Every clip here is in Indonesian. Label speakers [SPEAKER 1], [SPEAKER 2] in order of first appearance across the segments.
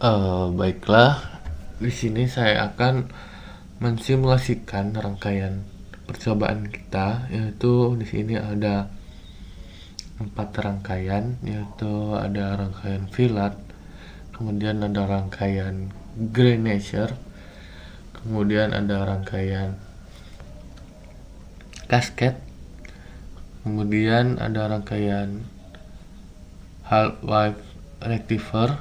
[SPEAKER 1] Baiklah, di sini saya akan mensimulasikan rangkaian percobaan kita, yaitu di sini ada 4 rangkaian, yaitu ada rangkaian Vilat, kemudian ada rangkaian Grenacher, kemudian ada rangkaian Cascade, kemudian ada rangkaian Half Wave Rectifier,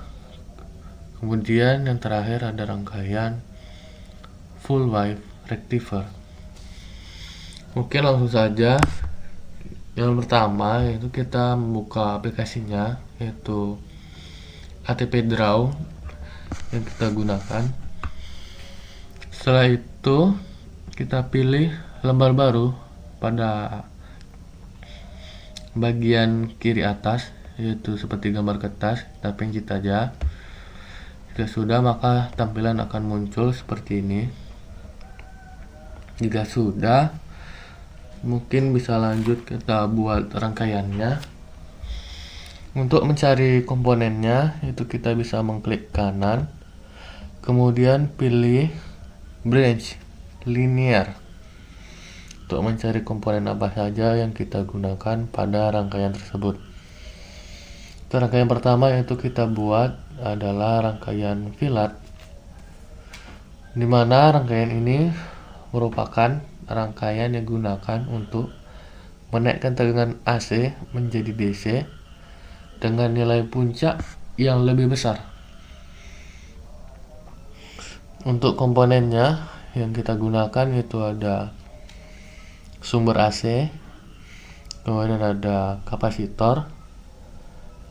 [SPEAKER 1] kemudian yang terakhir ada rangkaian Full Wave Rectifier. Oke, langsung saja. Yang pertama yaitu kita membuka aplikasinya, yaitu ATP Draw yang kita gunakan. Setelah itu kita pilih lembar baru pada bagian kiri atas, yaitu seperti gambar kertas. Kita pencet aja. Jika sudah, maka tampilan akan muncul seperti ini. Jika sudah, mungkin bisa lanjut kita buat rangkaiannya. Untuk mencari komponennya, itu kita bisa mengklik kanan, kemudian pilih branch linear untuk mencari komponen apa saja yang kita gunakan pada rangkaian tersebut. Rangkaian pertama yaitu kita buat adalah rangkaian Vilat, di mana rangkaian ini merupakan rangkaian yang digunakan untuk menaikkan tegangan AC menjadi DC dengan nilai puncak yang lebih besar. Untuk komponennya yang kita gunakan itu ada sumber AC, kemudian ada kapasitor,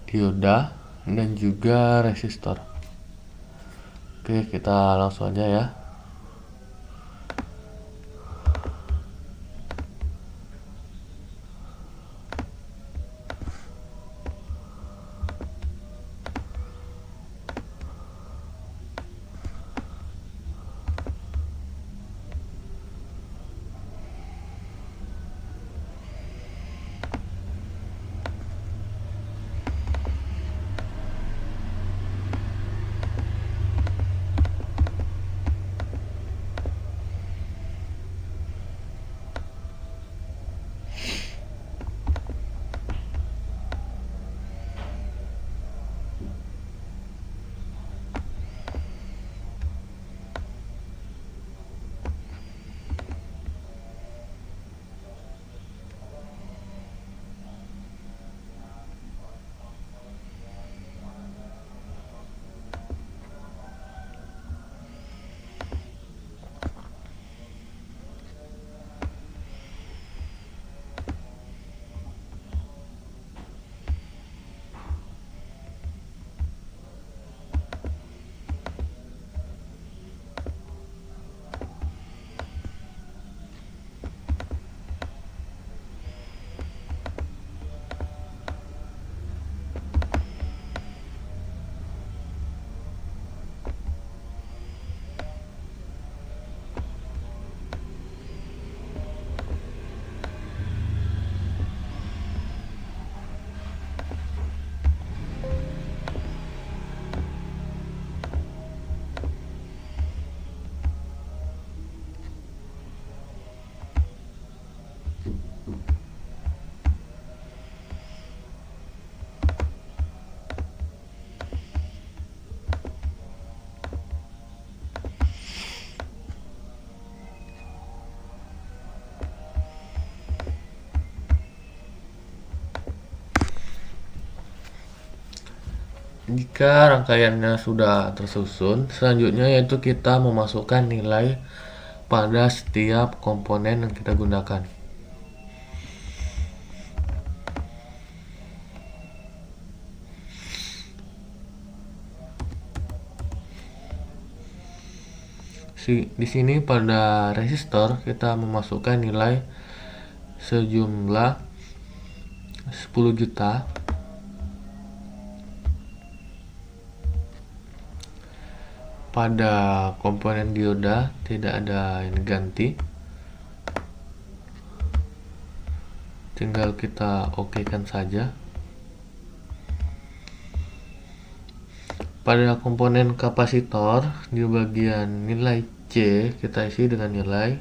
[SPEAKER 1] dioda, dan juga resistor. Oke, kita langsung aja ya. Jika rangkaiannya sudah tersusun, selanjutnya yaitu kita memasukkan nilai pada setiap komponen yang kita gunakan. Di sini pada resistor kita memasukkan nilai sejumlah 10 juta. Pada komponen dioda tidak ada yang ganti, tinggal kita OK kan saja. Pada komponen kapasitor di bagian nilai C kita isi dengan nilai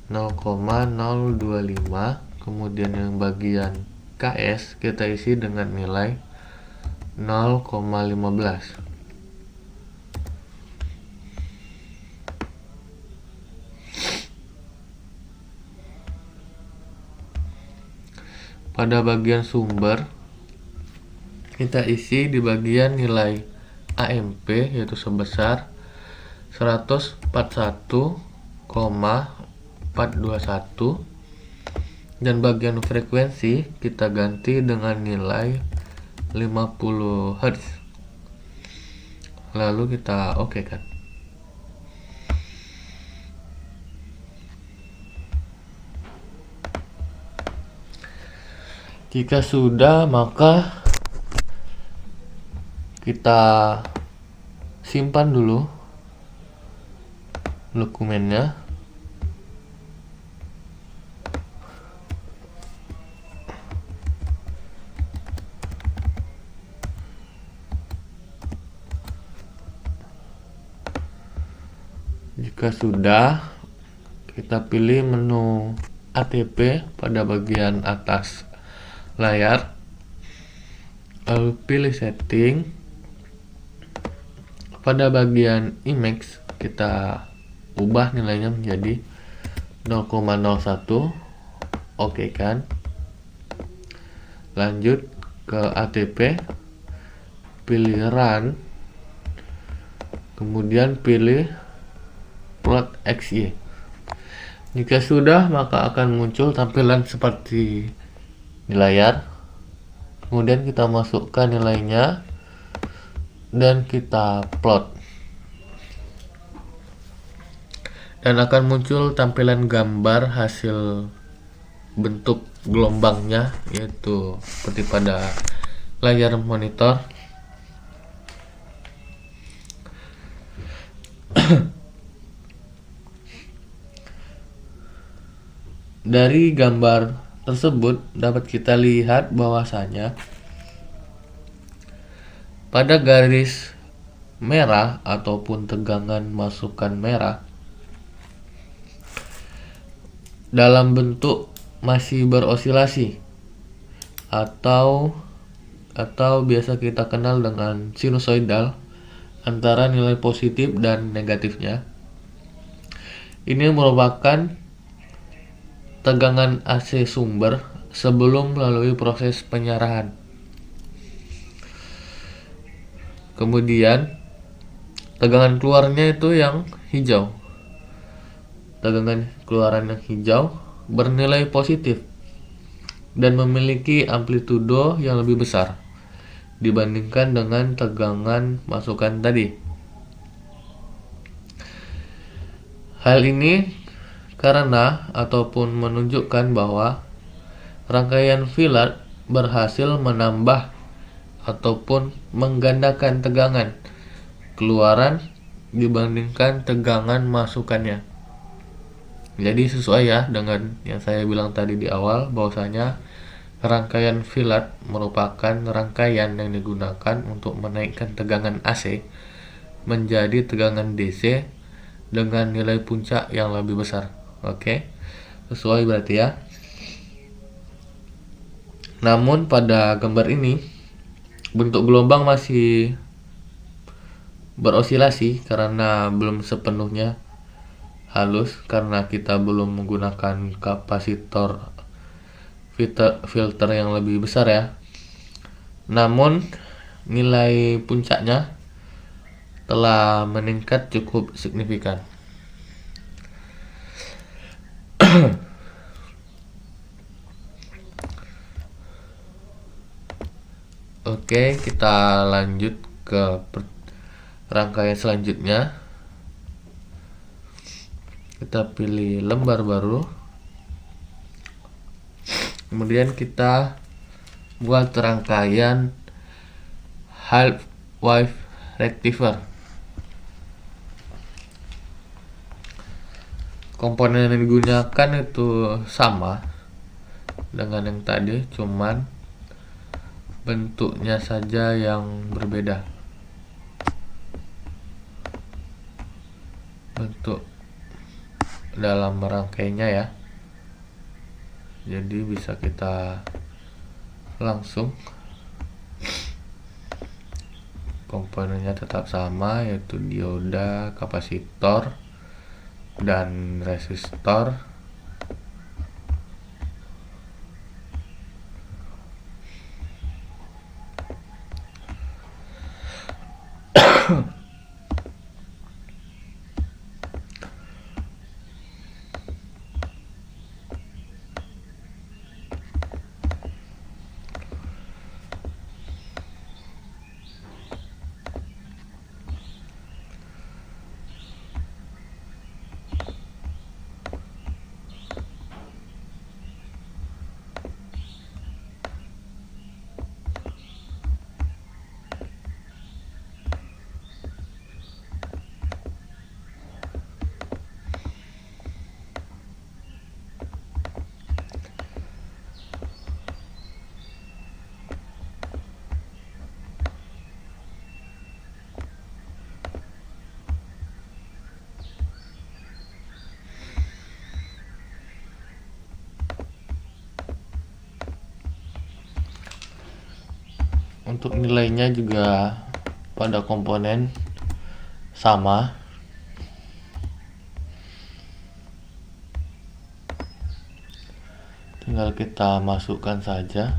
[SPEAKER 1] 0,025, kemudian yang bagian KS kita isi dengan nilai 0,15. Pada bagian sumber kita isi di bagian nilai AMP yaitu sebesar 141,421, dan bagian frekuensi kita ganti dengan nilai 50 Hz. Lalu kita oke kan. Jika sudah, maka kita simpan dulu dokumennya. Jika sudah, kita pilih menu ATP pada bagian atas layar, lalu pilih setting. Pada bagian image kita ubah nilainya menjadi 0,01, oke kan. Lanjut ke ATP, pilih run, kemudian pilih plot XY. Jika sudah, maka akan muncul tampilan seperti di layar. Kemudian kita masukkan nilainya dan kita plot, dan akan muncul tampilan gambar hasil bentuk gelombangnya, yaitu seperti pada layar monitor. Dari gambar tersebut dapat kita lihat bahwasanya pada garis merah ataupun tegangan masukan merah dalam bentuk masih berosilasi atau biasa kita kenal dengan sinusoidal antara nilai positif dan negatifnya. Ini merupakan tegangan AC sumber sebelum melalui proses penyerahan. Kemudian tegangan keluarnya itu yang hijau. Tegangan keluaran yang hijau bernilai positif dan memiliki amplitudo yang lebih besar dibandingkan dengan tegangan masukan tadi. Hal ini karena ataupun menunjukkan bahwa rangkaian Villard berhasil menambah ataupun menggandakan tegangan keluaran dibandingkan tegangan masukannya. Jadi sesuai ya dengan yang saya bilang tadi di awal, bahwasanya rangkaian Villard merupakan rangkaian yang digunakan untuk menaikkan tegangan AC menjadi tegangan DC dengan nilai puncak yang lebih besar. Oke, sesuai berarti ya. Namun pada gambar ini bentuk gelombang masih berosilasi karena belum sepenuhnya halus, karena kita belum menggunakan kapasitor filter yang lebih besar ya. Namun nilai puncaknya telah meningkat cukup signifikan. Oke, kita lanjut ke rangkaian selanjutnya. Kita pilih lembar baru. Kemudian kita buat rangkaian half wave rectifier. Komponen yang digunakan itu sama dengan yang tadi, cuman bentuknya saja yang berbeda. untuk dalam merangkainya ya. Jadi bisa kita langsung, komponennya tetap sama, yaitu dioda, kapasitor, dan resistor. Untuk nilainya juga pada komponen sama. Tinggal kita masukkan saja.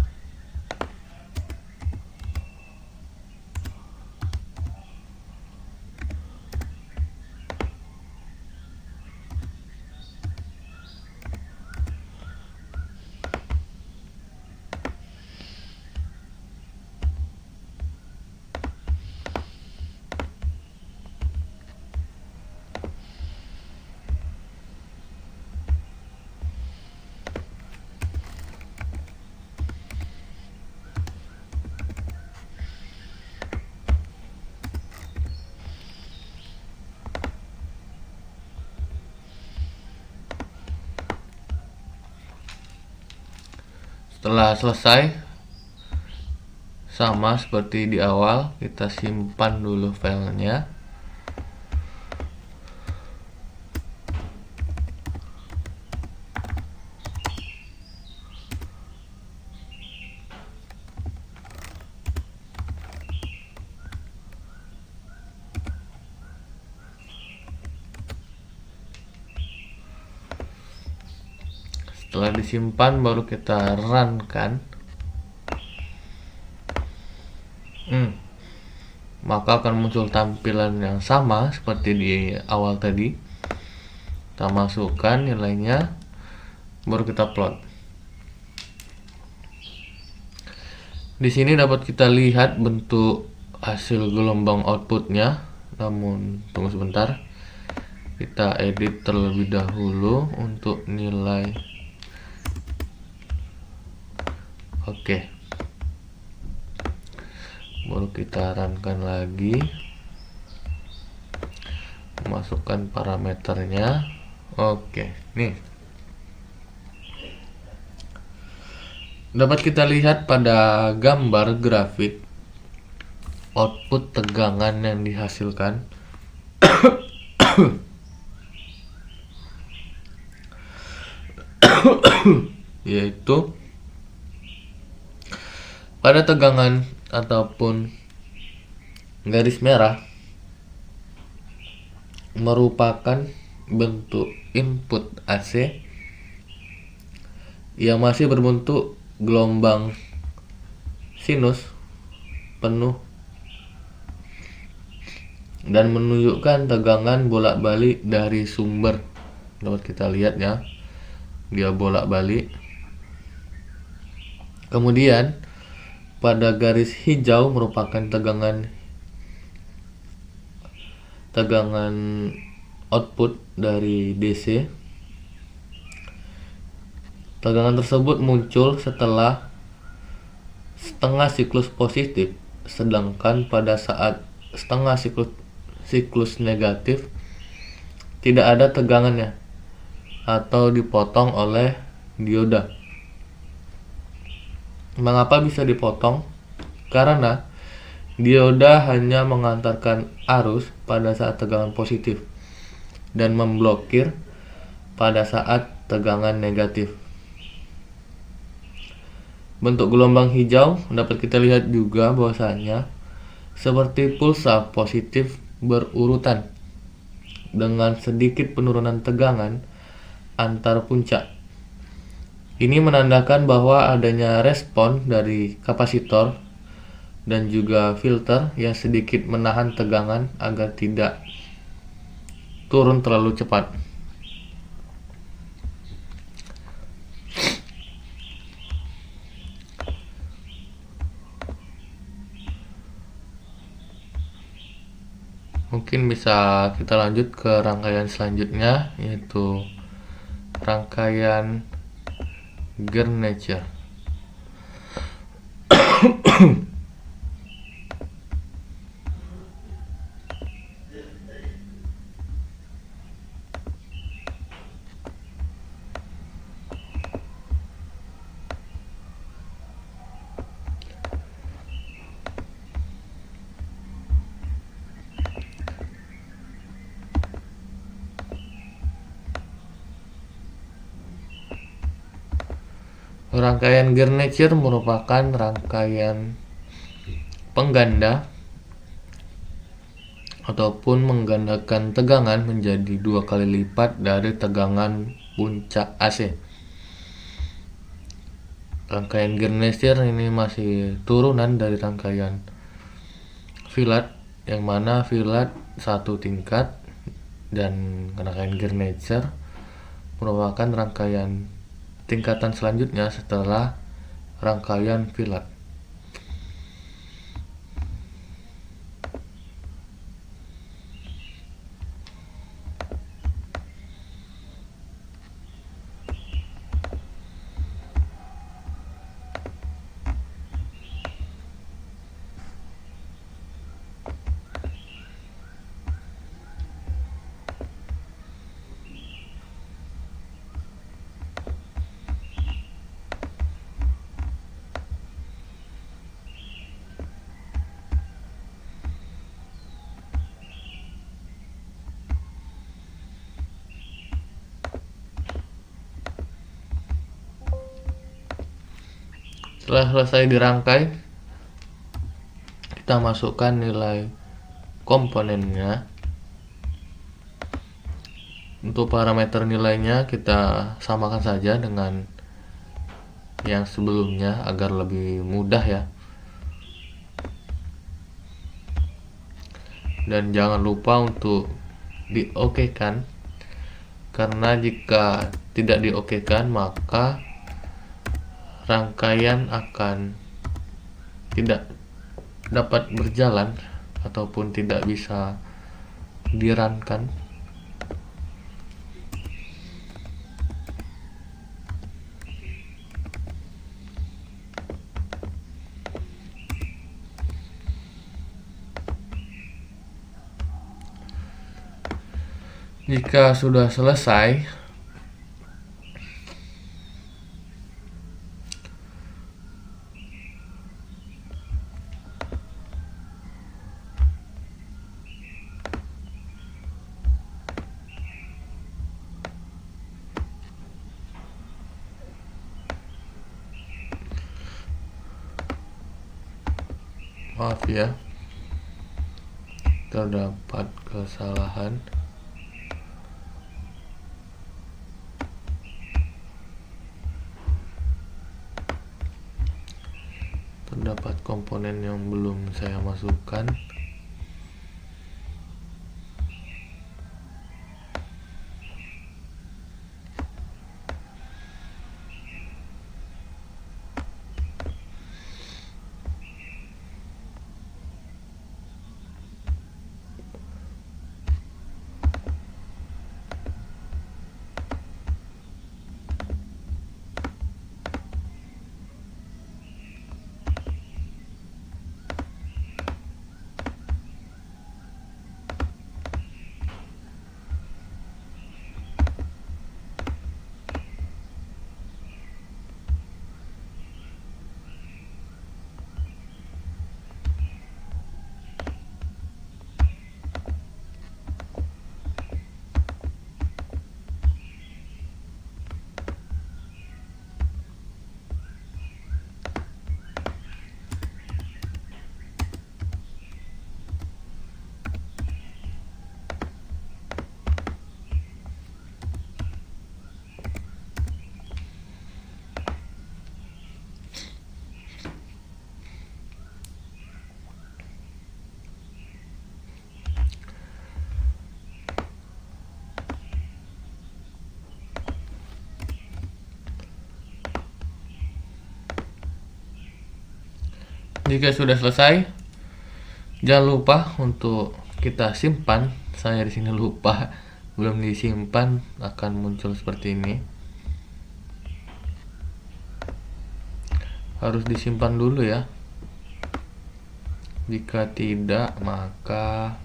[SPEAKER 1] Setelah selesai, sama seperti di awal, kita simpan dulu filenya. Setelah disimpan baru kita run kan. Maka akan muncul tampilan yang sama seperti di awal tadi. Kita masukkan nilainya, baru kita plot. Di sini dapat kita lihat bentuk hasil gelombang outputnya. Namun tunggu sebentar, kita edit terlebih dahulu untuk nilai. Oke, baru kita runkan lagi, masukkan parameternya. Oke, nih dapat kita lihat pada gambar grafik output tegangan yang dihasilkan. Yaitu pada tegangan ataupun garis merah merupakan bentuk input AC yang masih berbentuk gelombang sinus penuh dan menunjukkan tegangan bolak-balik dari sumber. Dapat kita lihat ya, dia bolak-balik. Kemudian pada garis hijau merupakan tegangan output dari DC. Tegangan tersebut muncul setelah setengah siklus positif, sedangkan pada saat setengah siklus negatif tidak ada tegangannya atau dipotong oleh dioda. Mengapa bisa dipotong? Karena dioda hanya mengantarkan arus pada saat tegangan positif, dan memblokir pada saat tegangan negatif. Bentuk gelombang hijau dapat kita lihat juga bahwasanya seperti pulsa positif berurutan dengan sedikit penurunan tegangan antar puncak. Ini menandakan bahwa adanya respon dari kapasitor dan juga filter yang sedikit menahan tegangan agar tidak turun terlalu cepat. Mungkin bisa kita lanjut ke rangkaian selanjutnya, yaitu rangkaian Gernacher. Rangkaian Gernacher merupakan rangkaian pengganda ataupun menggandakan tegangan menjadi 2 kali lipat dari tegangan puncak AC. Rangkaian Gernacher ini masih turunan dari rangkaian Filat, yang mana Filat satu tingkat dan rangkaian Gernacher merupakan rangkaian tingkatan selanjutnya setelah rangkaian Filat. Setelah selesai dirangkai, kita masukkan nilai komponennya. Untuk parameter nilainya kita samakan saja dengan yang sebelumnya agar lebih mudah ya. Dan jangan lupa untuk di-OK-kan, karena jika tidak di-OK-kan maka rangkaian akan tidak dapat berjalan ataupun tidak bisa dirankan. Jika sudah selesai, maaf ya, terdapat kesalahan. Terdapat komponen yang belum saya masukkan. Jika sudah selesai, jangan lupa untuk kita simpan. Saya di sini lupa, belum disimpan, akan muncul seperti ini. Harus disimpan dulu ya. Jika tidak, maka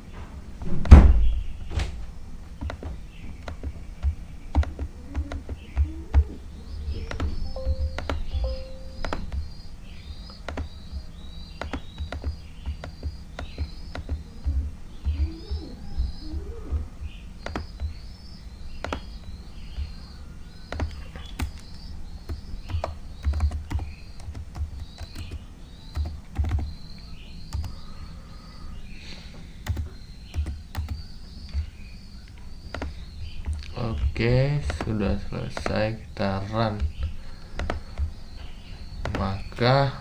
[SPEAKER 1] oke, sudah selesai, kita run. Maka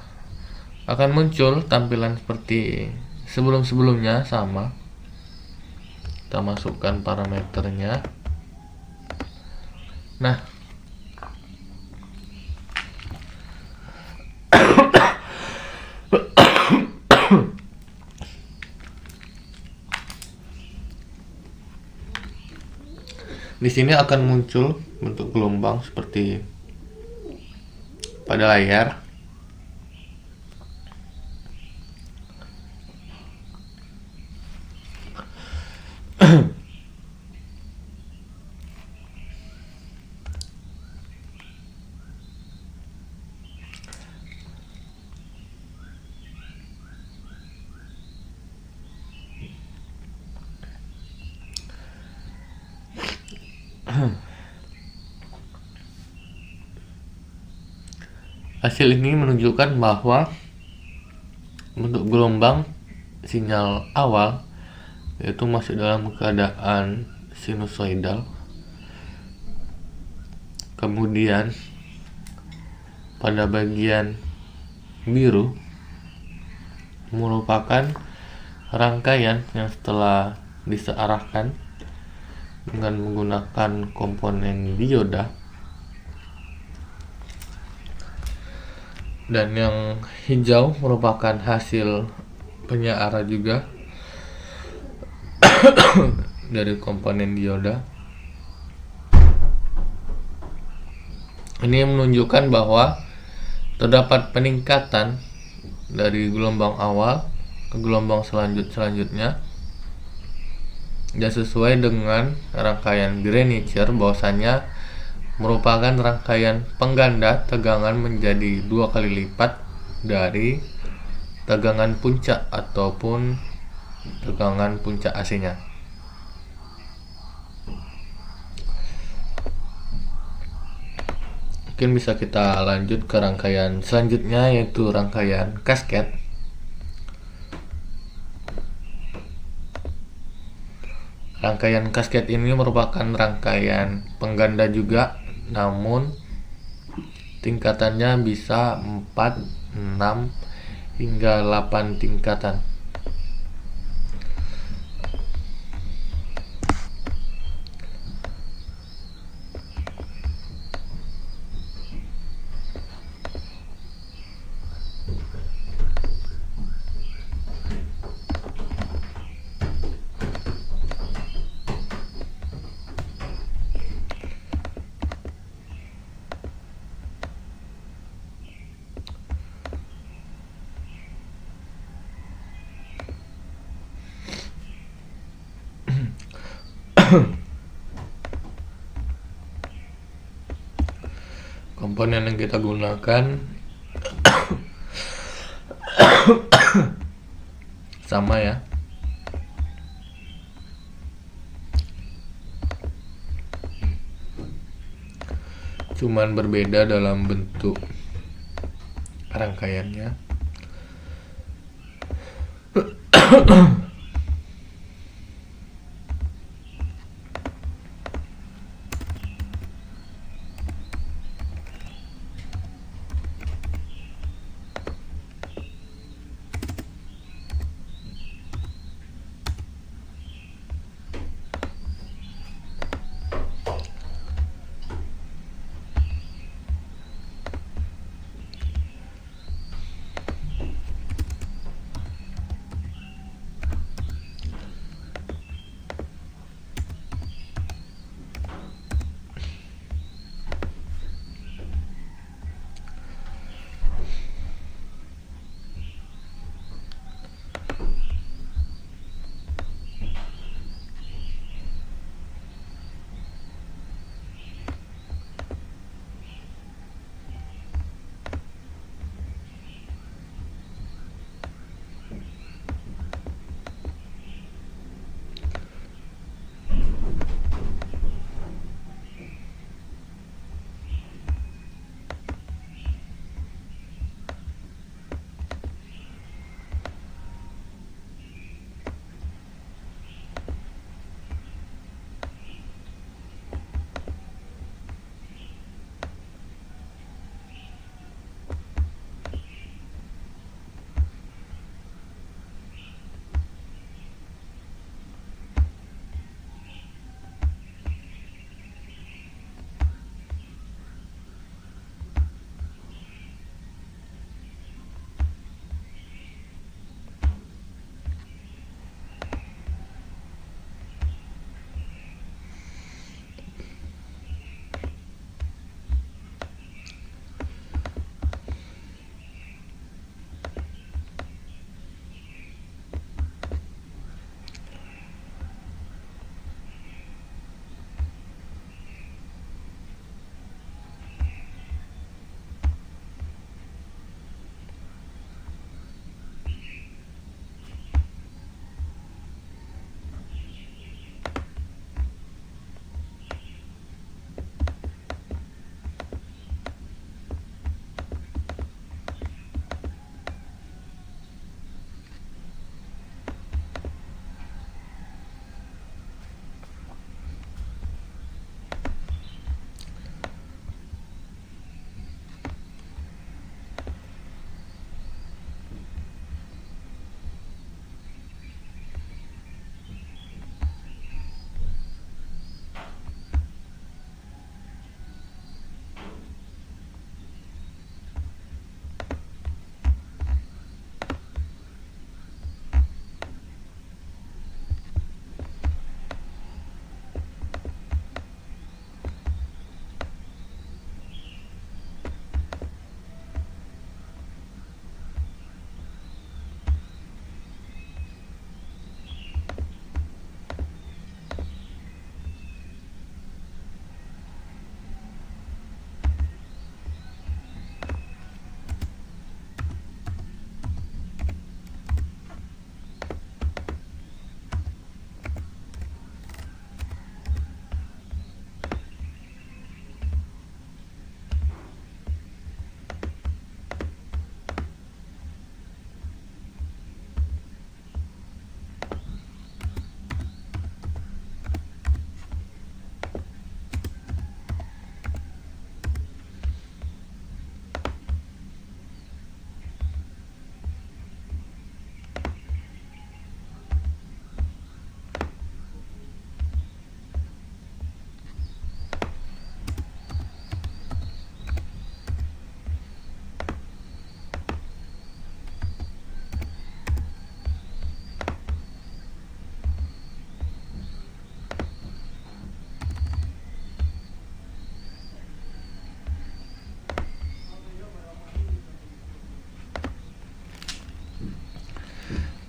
[SPEAKER 1] akan muncul tampilan seperti sebelum-sebelumnya, sama. Kita masukkan parameternya. Nah, di sini akan muncul bentuk gelombang seperti pada layar. Hasil ini menunjukkan bahwa bentuk gelombang sinyal awal yaitu masih dalam keadaan sinusoidal. Kemudian pada bagian biru merupakan rangkaian yang setelah disearahkan dengan menggunakan komponen dioda, dan yang hijau merupakan hasil penyeara juga dari komponen dioda. Ini menunjukkan bahwa terdapat peningkatan dari gelombang awal ke gelombang selanjutnya, dan sesuai dengan rangkaian Greinicher bahwasanya merupakan rangkaian pengganda tegangan menjadi 2 kali lipat dari tegangan puncak ataupun tegangan puncak AC-nya. Mungkin bisa kita lanjut ke rangkaian selanjutnya, yaitu rangkaian kasket. Rangkaian kasket ini merupakan rangkaian pengganda juga, namun tingkatannya bisa 4, 6, hingga 8 tingkatan. Komponen yang kita gunakan sama ya. Cuman berbeda dalam bentuk rangkaiannya.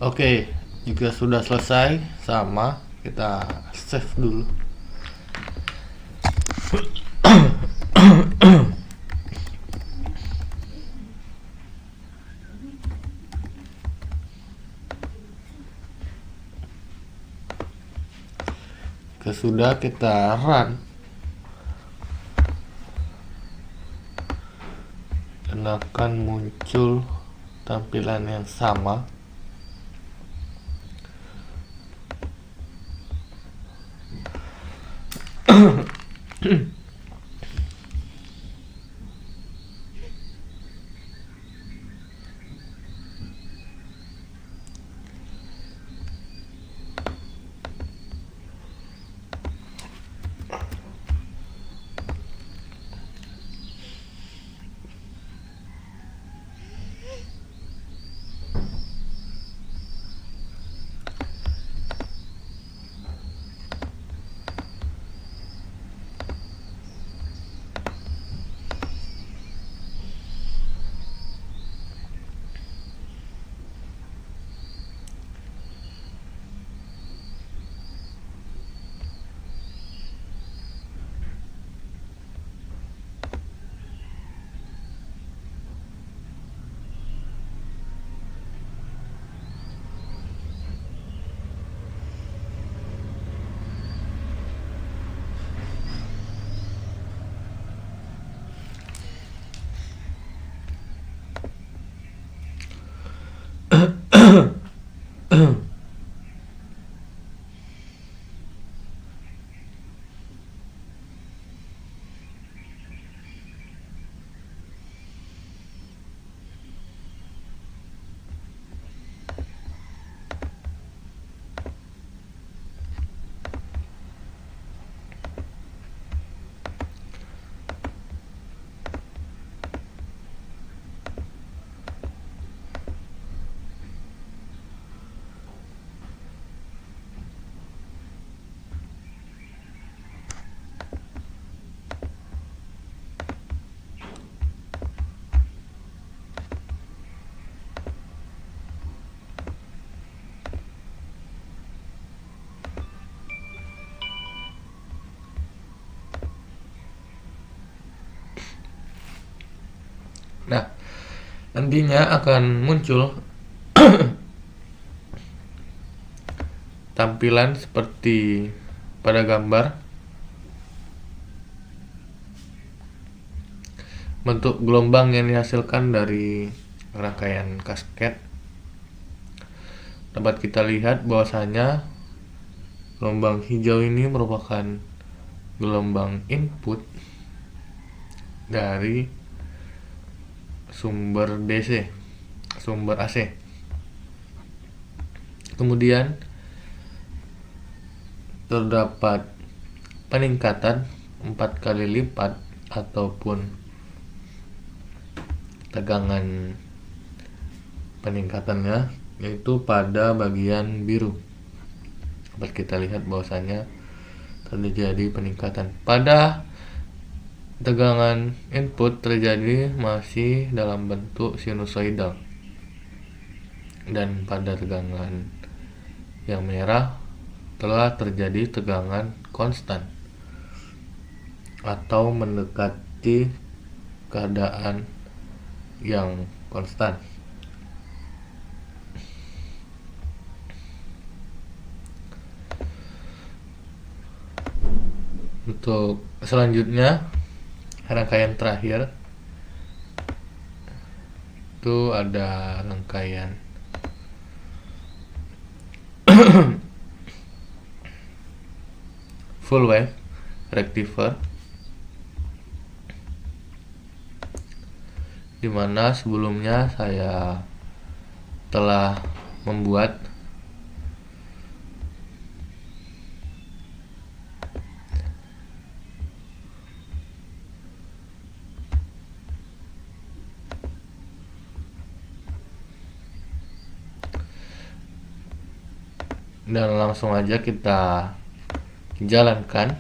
[SPEAKER 1] Oke, jika sudah selesai sama, kita save dulu. Jika sudah, kita run dan akan muncul tampilan yang sama. Nah, nantinya akan muncul tampilan seperti pada gambar. Bentuk gelombang yang dihasilkan dari rangkaian kasket dapat kita lihat bahwasanya gelombang hijau ini merupakan gelombang input dari sumber DC, sumber AC. Kemudian terdapat peningkatan 4 kali lipat ataupun tegangan peningkatannya, yaitu pada bagian biru. Dapat kita lihat bahwasanya terjadi peningkatan. Pada tegangan input terjadi masih dalam bentuk sinusoidal, dan pada tegangan yang merah telah terjadi tegangan konstan atau mendekati keadaan yang konstan. Untuk selanjutnya, rangkaian terakhir itu ada rangkaian full wave rectifier, dimana sebelumnya saya telah membuat dan langsung aja kita jalankan.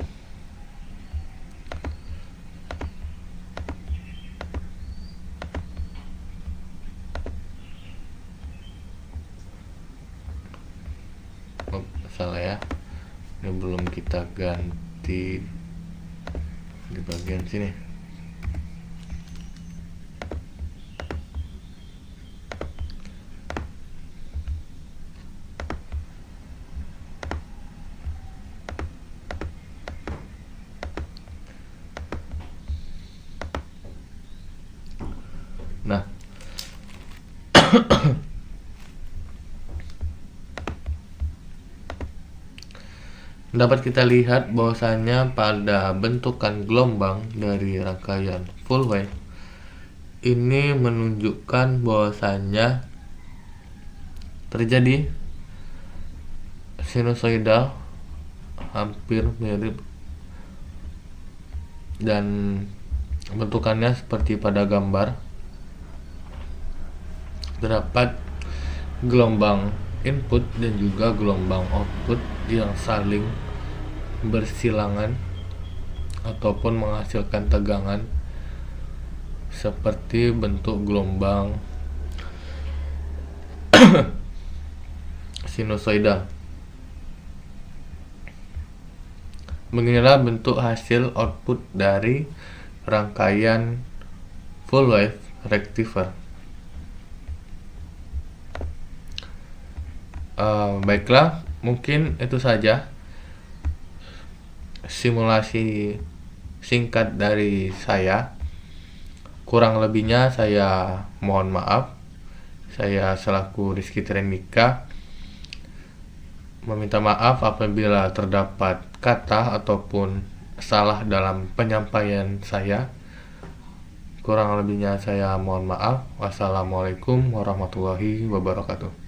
[SPEAKER 1] salah ya, ini belum kita ganti di bagian sini. Nah, dapat kita lihat bahwasanya pada bentukan gelombang dari rangkaian full wave ini menunjukkan bahwasanya terjadi sinusoidal hampir mirip dan bentukannya seperti pada gambar. Terdapat gelombang input dan juga gelombang output yang saling bersilangan ataupun menghasilkan tegangan seperti bentuk gelombang sinusoidal. Beginilah bentuk hasil output dari rangkaian full wave rectifier. Baiklah, mungkin itu saja simulasi singkat dari saya. Kurang lebihnya saya mohon maaf. Saya selaku Rizky Trenmika meminta maaf apabila terdapat kata ataupun salah dalam penyampaian saya. Kurang lebihnya saya mohon maaf. Wassalamualaikum warahmatullahi wabarakatuh.